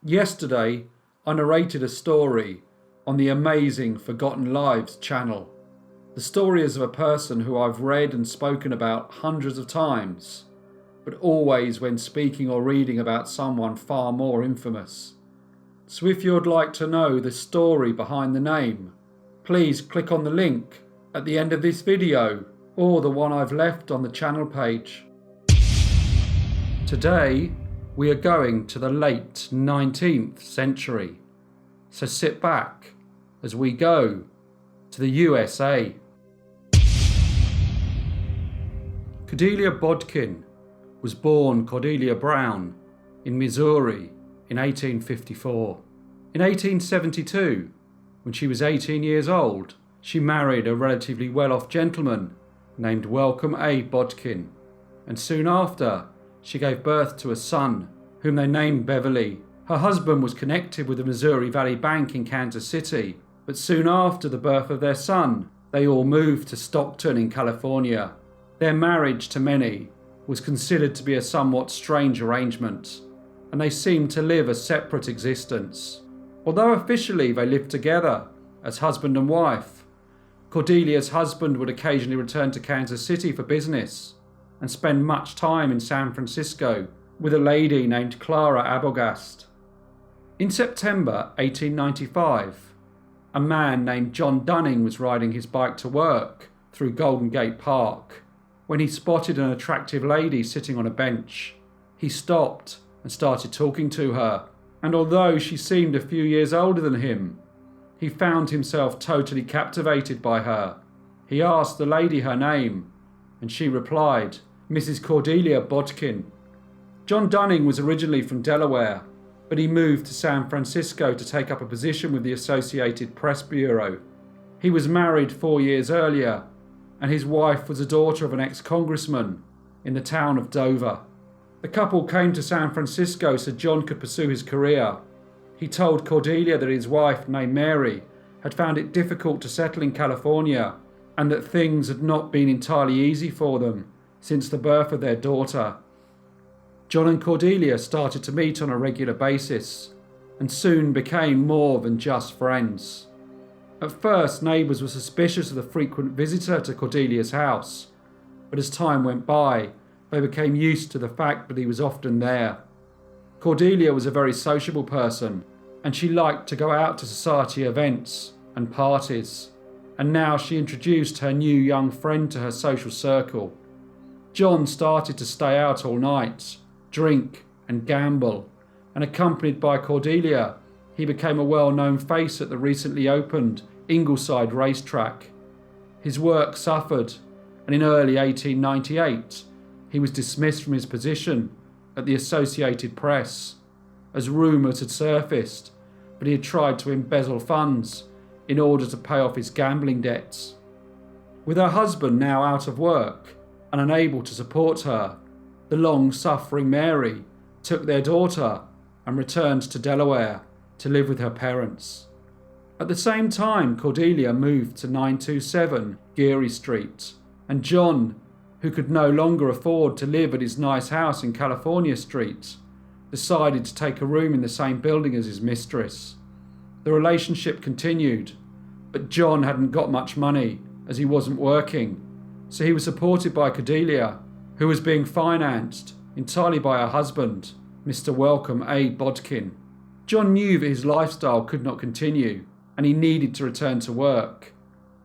Yesterday, I narrated a story on the Amazing Forgotten Lives channel. The story is of a person who I've read and spoken about hundreds of times, but always when speaking or reading about someone far more infamous. So if you'd like to know the story behind the name, please click on the link at the end of this video or the one I've left on the channel page. Today, we are going to the late 19th century, so sit back as we go to the USA. Cordelia Botkin was born Cordelia Brown in Missouri in 1854. In 1872, when she was 18 years old, she married a relatively well-off gentleman named Welcome A. Botkin, and soon after, she gave birth to a son, whom they named Beverly. Her husband was connected with the Missouri Valley Bank in Kansas City, but soon after the birth of their son, they all moved to Stockton in California. Their marriage, to many, was considered to be a somewhat strange arrangement, and they seemed to live a separate existence. Although officially they lived together as husband and wife, Cordelia's husband would occasionally return to Kansas City for business and spend much time in San Francisco with a lady named Clara Arbogast. In September 1895, a man named John Dunning was riding his bike to work through Golden Gate Park when he spotted an attractive lady sitting on a bench. He stopped and started talking to her, and although she seemed a few years older than him, he found himself totally captivated by her. He asked the lady her name, and she replied, "Mrs. Cordelia Botkin." John Dunning was originally from Delaware, but he moved to San Francisco to take up a position with the Associated Press Bureau. He was married 4 years earlier, and his wife was a daughter of an ex-congressman in the town of Dover. The couple came to San Francisco so John could pursue his career. He told Cordelia that his wife, named Mary, had found it difficult to settle in California and that things had not been entirely easy for them since the birth of their daughter. John and Cordelia started to meet on a regular basis and soon became more than just friends. At first, neighbours were suspicious of the frequent visitor to Cordelia's house, but as time went by, they became used to the fact that he was often there. Cordelia was a very sociable person, and she liked to go out to society events and parties, and now she introduced her new young friend to her social circle. John started to stay out all night, drink and gamble, and accompanied by Cordelia, he became a well-known face at the recently opened Ingleside racetrack. His work suffered, and in early 1898, he was dismissed from his position at the Associated Press, as rumours had surfaced that he had tried to embezzle funds in order to pay off his gambling debts. With her husband now out of work and unable to support her, the long-suffering Mary took their daughter and returned to Delaware to live with her parents. At the same time, Cordelia moved to 927 Geary Street, and John, who could no longer afford to live at his nice house in California Street, decided to take a room in the same building as his mistress. The relationship continued, but John hadn't got much money as he wasn't working, so he was supported by Cordelia, who was being financed entirely by her husband, Mr. Welcome A. Botkin. John knew that his lifestyle could not continue, and he needed to return to work.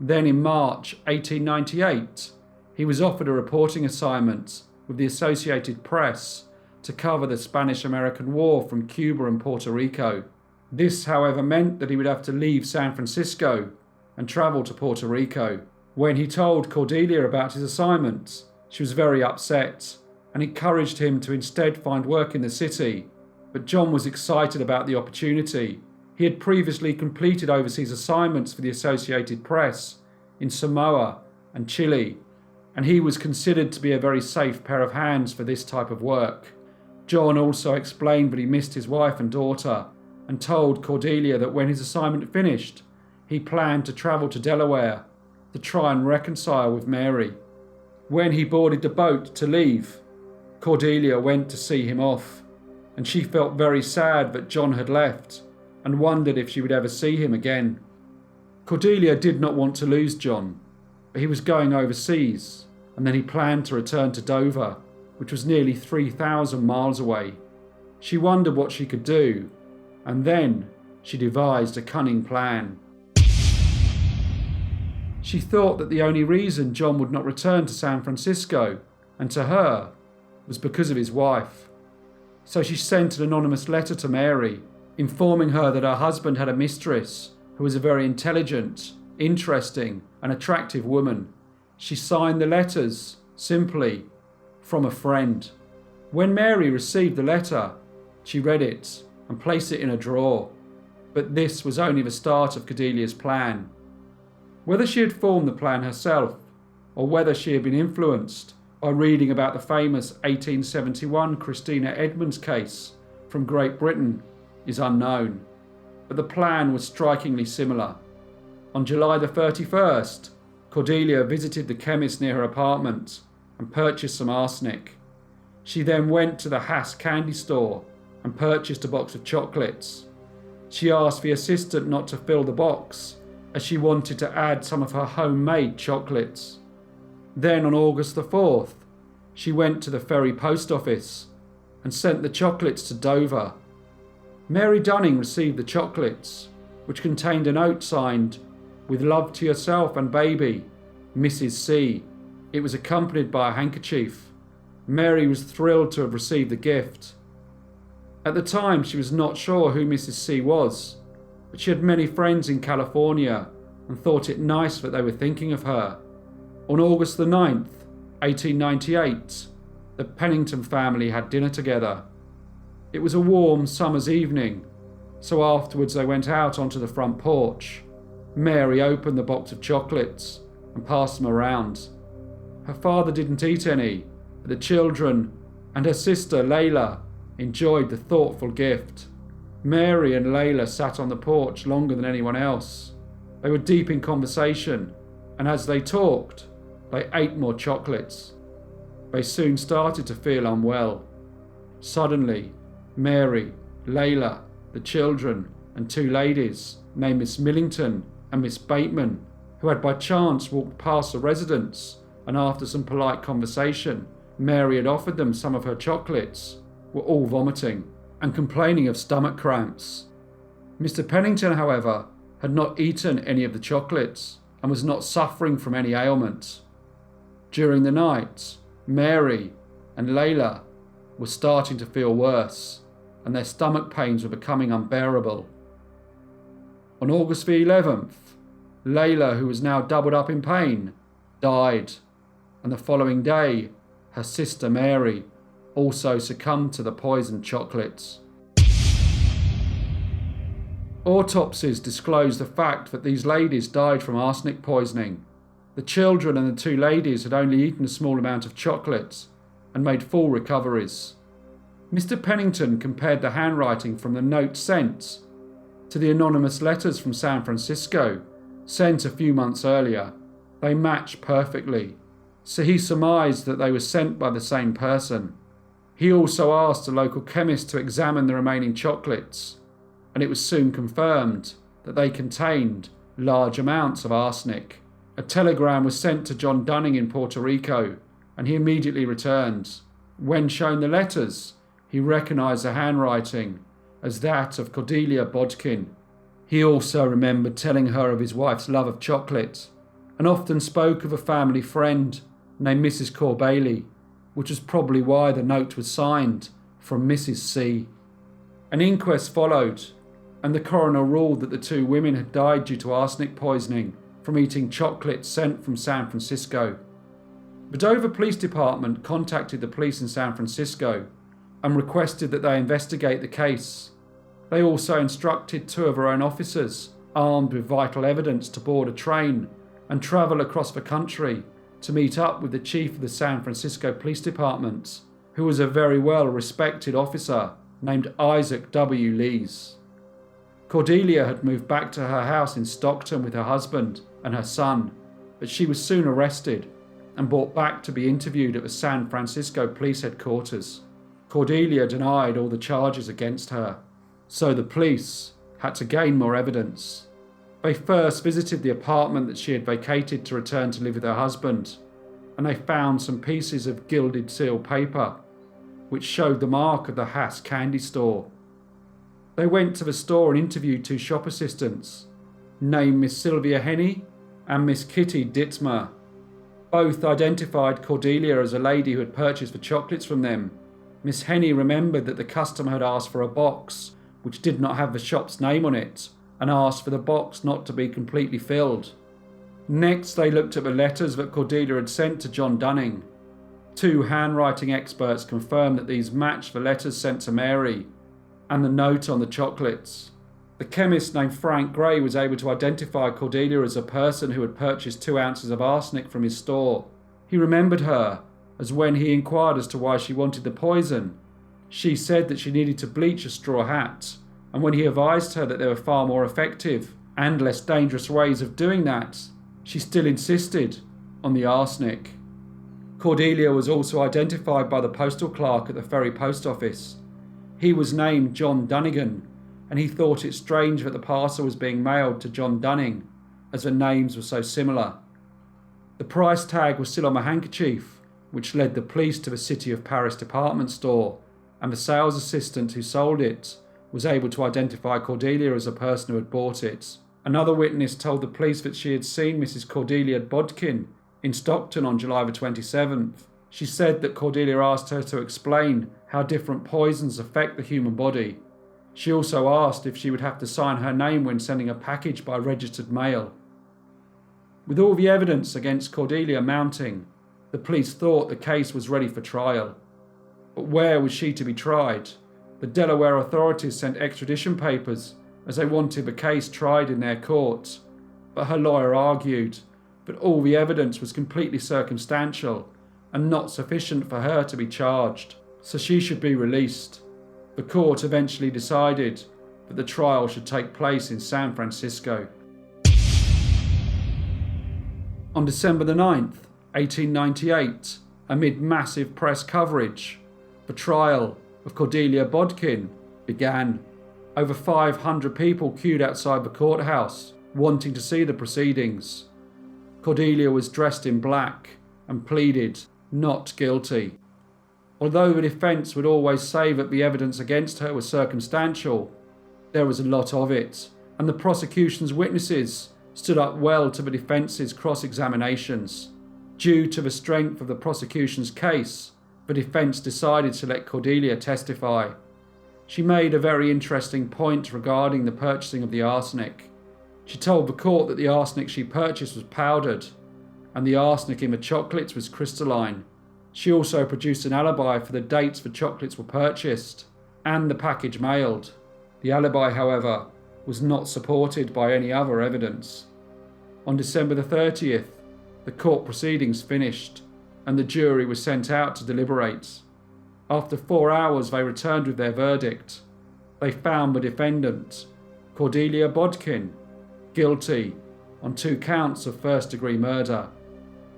Then in March 1898, he was offered a reporting assignment with the Associated Press to cover the Spanish-American War from Cuba and Puerto Rico. This, however, meant that he would have to leave San Francisco and travel to Puerto Rico. When he told Cordelia about his assignment, she was very upset and encouraged him to instead find work in the city, but John was excited about the opportunity. He had previously completed overseas assignments for the Associated Press in Samoa and Chile, and he was considered to be a very safe pair of hands for this type of work. John also explained that he missed his wife and daughter and told Cordelia that when his assignment finished, he planned to travel to Delaware to try and reconcile with Mary. When he boarded the boat to leave, Cordelia went to see him off. and she felt very sad that John had left and wondered if she would ever see him again. Cordelia did not want to lose John, but he was going overseas, and then he planned to return to Dover, which was nearly 3,000 miles away. She wondered what she could do, and then she devised a cunning plan. She thought that the only reason John would not return to San Francisco, and to her, was because of his wife. So she sent an anonymous letter to Mary, informing her that her husband had a mistress who was a very intelligent, interesting, and attractive woman. She signed the letters simply, "From a friend." When Mary received the letter, she read it and placed it in a drawer. But this was only the start of Cordelia's plan. Whether she had formed the plan herself, or whether she had been influenced by reading about the famous 1871 Christina Edmonds case from Great Britain, is unknown. But the plan was strikingly similar. On July the 31st, Cordelia visited the chemist near her apartment and purchased some arsenic. She then went to the Hass candy store and purchased a box of chocolates. She asked the assistant not to fill the box, as she wanted to add some of her homemade chocolates. Then on August the 4th, she went to the ferry post office and sent the chocolates to Dover. Mary Dunning received the chocolates, which contained a note signed, "With love to yourself and baby, Mrs. C." It was accompanied by a handkerchief. Mary was thrilled to have received the gift. At the time, she was not sure who Mrs. C was, but she had many friends in California and thought it nice that they were thinking of her. On August the 9th, 1898, the Pennington family had dinner together. It was a warm summer's evening, so afterwards they went out onto the front porch. Mary opened the box of chocolates and passed them around. Her father didn't eat any, but the children and her sister Layla enjoyed the thoughtful gift. Mary and Layla sat on the porch longer than anyone else. They were deep in conversation, and as they talked, they ate more chocolates. They soon started to feel unwell. Suddenly, Mary, Layla, the children, and two ladies named Miss Millington and Miss Bateman, who had by chance walked past the residence, and after some polite conversation, Mary had offered them some of her chocolates, were all vomiting and complaining of stomach cramps. Mr. Pennington, however, had not eaten any of the chocolates and was not suffering from any ailment. During the night, Mary and Layla were starting to feel worse, and their stomach pains were becoming unbearable. On August the 11th, Layla, who was now doubled up in pain, died, and the following day, her sister Mary also succumbed to the poisoned chocolates. Autopsies disclosed the fact that these ladies died from arsenic poisoning. The children and the two ladies had only eaten a small amount of chocolates and made full recoveries. Mr. Pennington compared the handwriting from the note sent to the anonymous letters from San Francisco sent a few months earlier. They matched perfectly, so he surmised that they were sent by the same person. He also asked a local chemist to examine the remaining chocolates, and it was soon confirmed that they contained large amounts of arsenic. A telegram was sent to John Dunning in Puerto Rico, and he immediately returned. When shown the letters, he recognised the handwriting as that of Cordelia Botkin. He also remembered telling her of his wife's love of chocolate, and often spoke of a family friend named Mrs. Corbailey, which was probably why the note was signed from Mrs. C. An inquest followed, and the coroner ruled that the two women had died due to arsenic poisoning from eating chocolates sent from San Francisco. The Dover Police Department contacted the police in San Francisco and requested that they investigate the case. They also instructed two of their own officers, armed with vital evidence, to board a train and travel across the country to meet up with the chief of the San Francisco Police Department, who was a very well-respected officer named Isaac W. Lees. Cordelia had moved back to her house in Stockton with her husband and her son, but she was soon arrested and brought back to be interviewed at the San Francisco Police Headquarters. Cordelia denied all the charges against her, so the police had to gain more evidence. They first visited the apartment that she had vacated to return to live with her husband, and they found some pieces of gilded seal paper, which showed the mark of the Haas candy store. They went to the store and interviewed two shop assistants, named Miss Sylvia Henney and Miss Kitty Ditzmer. Both identified Cordelia as a lady who had purchased the chocolates from them. Miss Henney remembered that the customer had asked for a box which did not have the shop's name on it, and asked for the box not to be completely filled. Next, they looked at the letters that Cordelia had sent to John Dunning. Two handwriting experts confirmed that these matched the letters sent to Mary and the note on the chocolates. The chemist named Frank Gray was able to identify Cordelia as a person who had purchased 2 ounces of arsenic from his store. He remembered her, as when he inquired as to why she wanted the poison, she said that she needed to bleach a straw hat, and when he advised her that there were far more effective and less dangerous ways of doing that, she still insisted on the arsenic. Cordelia was also identified by the postal clerk at the Ferry Post Office. He was named John Dunnigan, and he thought it strange that the parcel was being mailed to John Dunning, as the names were so similar. The price tag was still on the handkerchief, which led the police to the City of Paris department store, and the sales assistant who sold it was able to identify Cordelia as the person who had bought it. Another witness told the police that she had seen Mrs. Cordelia Botkin in Stockton on July the 27th. She said that Cordelia asked her to explain how different poisons affect the human body. She also asked if she would have to sign her name when sending a package by registered mail. With all the evidence against Cordelia mounting, the police thought the case was ready for trial. But where was she to be tried? The Delaware authorities sent extradition papers as they wanted the case tried in their court, but her lawyer argued that all the evidence was completely circumstantial and not sufficient for her to be charged, so she should be released. The court eventually decided that the trial should take place in San Francisco. On December the 9th, 1898, amid massive press coverage, the trial of Cordelia Botkin began. Over 500 people queued outside the courthouse, wanting to see the proceedings. Cordelia was dressed in black and pleaded not guilty. Although the defence would always say that the evidence against her was circumstantial, there was a lot of it, and the prosecution's witnesses stood up well to the defence's cross-examinations. Due to the strength of the prosecution's case, the defence decided to let Cordelia testify. She made a very interesting point regarding the purchasing of the arsenic. She told the court that the arsenic she purchased was powdered, and the arsenic in the chocolates was crystalline. She also produced an alibi for the dates the chocolates were purchased and the package mailed. The alibi, however, was not supported by any other evidence. On December the 30th, the court proceedings finished, and the jury was sent out to deliberate. After 4 hours, they returned with their verdict. They found the defendant, Cordelia Botkin, guilty on 2 counts of first-degree murder.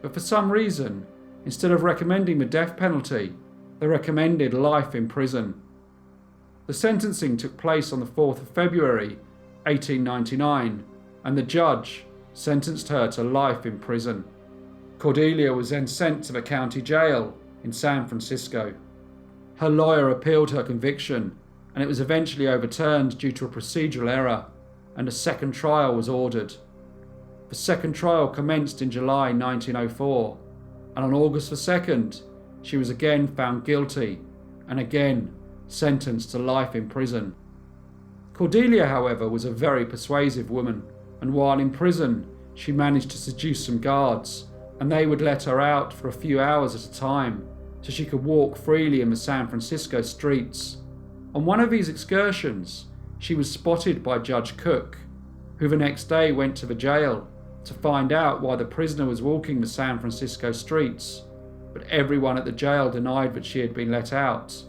But for some reason, instead of recommending the death penalty, they recommended life in prison. The sentencing took place on the 4th of February, 1899, and the judge sentenced her to life in prison. Cordelia was then sent to the county jail in San Francisco. Her lawyer appealed her conviction, and it was eventually overturned due to a procedural error, and a second trial was ordered. The second trial commenced in July 1904, and on August the 2nd, she was again found guilty and again sentenced to life in prison. Cordelia, however, was a very persuasive woman, and while in prison, she managed to seduce some guards, and they would let her out for a few hours at a time, so she could walk freely in the San Francisco streets. On one of these excursions, she was spotted by Judge Cook, who the next day went to the jail to find out why the prisoner was walking the San Francisco streets, but everyone at the jail denied that she had been let out.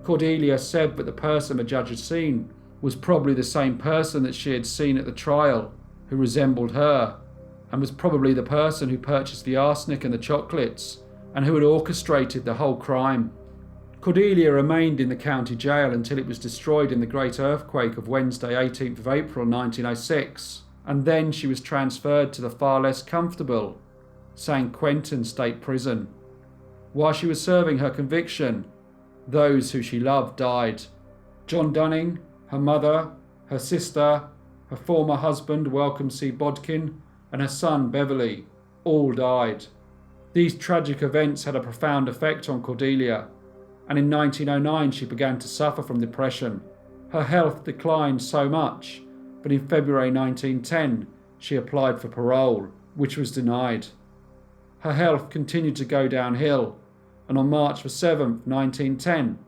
Cordelia said that the person the judge had seen was probably the same person that she had seen at the trial, who resembled her, and was probably the person who purchased the arsenic and the chocolates, and who had orchestrated the whole crime. Cordelia remained in the county jail until it was destroyed in the Great Earthquake of Wednesday 18th of April 1906, and then she was transferred to the far less comfortable St. Quentin State Prison. While she was serving her conviction, those who she loved died. John Dunning, her mother, her sister, her former husband Welcome C. Botkin, and her son Beverly all died. These tragic events had a profound effect on Cordelia, and in 1909 she began to suffer from depression. Her health declined so much, but in February 1910 she applied for parole, which was denied. Her health continued to go downhill, and on March 7, 1910,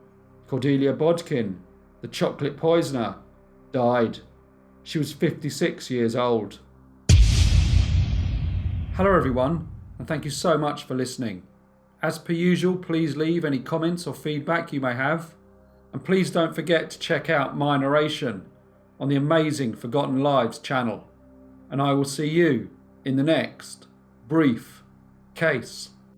Cordelia Botkin, the chocolate poisoner, died. She was 56 years old. Hello everyone, and thank you so much for listening. As per usual, please leave any comments or feedback you may have, and please don't forget to check out my narration on the amazing Forgotten Lives channel, and I will see you in the next brief case.